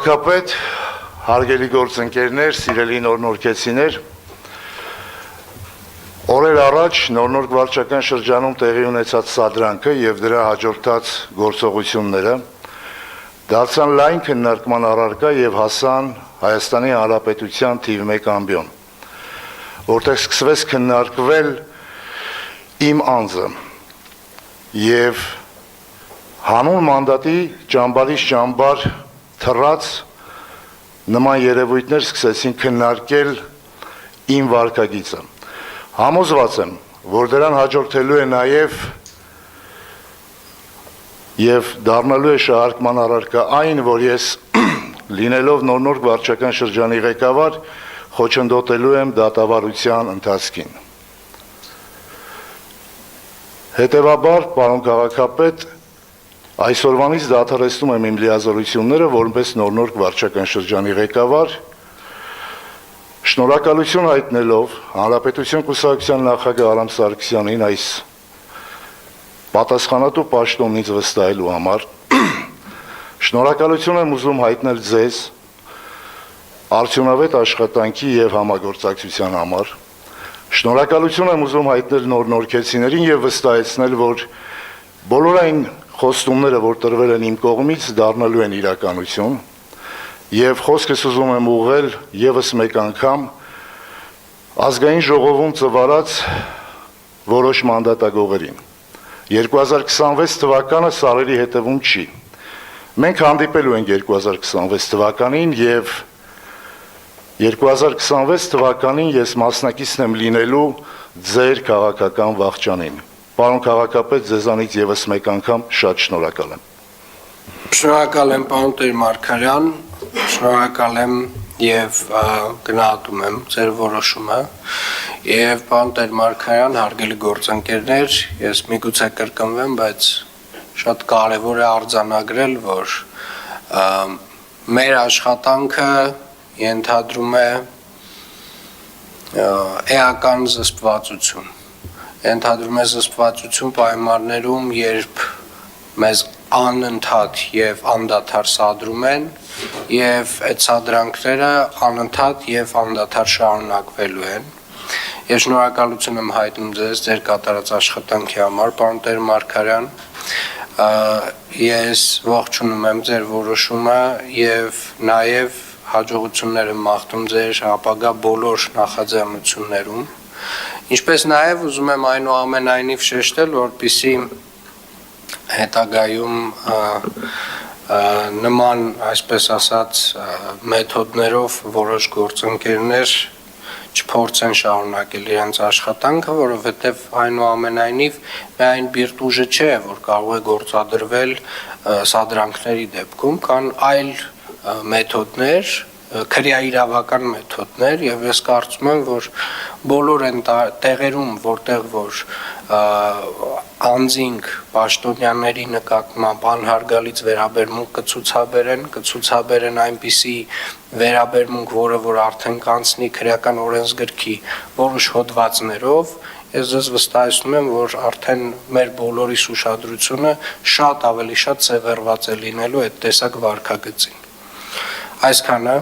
Քաղաքապետ, հարգելի գործընկերներ, սիրելի նորնորքեցիներ, օրեր առաջ նորնորք վարչական շրջանում տեղի ունեցած սադրանքը եւ դրա հաջորդած գործողությունները դարձան լայն քննարկման առարկա եւ հասան Հայաստանի Հանրապետության թիվ 1 ամբիոն, որտեղ սկսվեց քննարկվել իմ անձը եւ հանուն մանդատի ճամբարից ճամբար թռած նման երևույթներ սկսեցին քննարկել իմ վարքագիծը։ Համոզված եմ, որ դրան հաջորդելու է եւ դառնալու է շահարկման առարկա այն, որ ես լինելով նորնորք վարչական շրջանի ղեկավար խոչընդոտելու եմ դատավարության ընթացքին։ Հետևաբար, պարոն քաղաքապետ, այսօրվանից դադարեցնում եմ իմ լիազորությունները որպես նորնորք վարչական շրջանի ղեկավար, շնորհակալություն հայտնելով Հանրապետություն կուսակցության նախագահ Արամ Սարգսյանին այս պատասխանատու պաշտոնից վստահելու համար, շնորհակալություն եմ ուզում հայտնել ձեզ արդյունավետ աշխատանքի եւ համագործակցության համար, շնորհակալություն եմ ուզում հայտնել նորնորքեցիներին եւ վստահեցնել, որ բոլոր այն խոստումները, որ տրվել են իմ կողմից, դառնալու են իրականություն եւ խոսքս ուզում եմ ուղղել եւս մեկ անգամ ազգային ժողովում ծվարած որոշ մանդատագողերին։ 2026 թվականը սարերի հետևում չի։ Մենք հանդիպելու ենք 2026 թվականին եւ 2026 թվականին ես մասնակիցն եմ լինելու ձեր քաղաքական վախճանին։ Պարոն քաղաքապետ, ձեզանից եւս մեկ անգամ շատ շնորհակալ եմ։ Շնորհակալ եմ, պարոն Տեր-Մարգարյան, շնորհակալ եմ եւ գնահատում եմ ձեր որոշումը։ Եվ պարոն Տեր-Մարգարյան, հարգելի գործընկերներ, ես միգուցե կրկնվեմ, բայց շատ կարեւոր է արձանագրել, որ մեր աշխատանքը ենթադրում է էական զսպվածություն։ Ենթադրում է զսպվածություն պայմաններում, երբ մեզ անընդհատ եւ անդադար սադրում են եւ այդ սադրանքները անընդհատ եւ անդադար շարունակվելու են։ Ես շնորհակալություն եմ հայտնում ձեզ ձեր կատարած աշխատանքի համար, պարոն Տեր-Մարգարյան։ Ես ողջունում եմ ձեր որոշումը եւ նաեւ հաջողություններ եմ մաղթում ձեր ապագա բոլոր նախաձեռնություններում։ Ինչպես նաև ուզում եմ այնուամենայնիվ շեշտել, որպեսզի հետագայում նման, այսպես ասած, մեթոդներով որոշ գործընկերներ չփորձեն շարունակել իրենց աշխատանքը, որովհետև այնուամենայնիվ միայն բիրտ ուժը չէ, որ կարող է գործադրվել սադրանքների դեպքում, կան այլ մեթոդներ, քրեաիրավական մեթոդներ եւ ես կարծում եմ, որ բոլոր այն տեղերում, որտեղ որ անձինք պաշտոնյաների նկատմամբ անհարգալից վերաբերմունք կցուցաբերեն այնպիսի վերաբերմունք, որը որ արդեն կանցնի քրեական օրենսգրքի որոշ հոդվածներով, ես ձեզ վստահեցնում եմ, որ արդեն մեր բոլորիս ուշադրությունը շատ ավելի շատ սևեռված է լինելու այդ տեսակ վարքագծին։ Այսքանը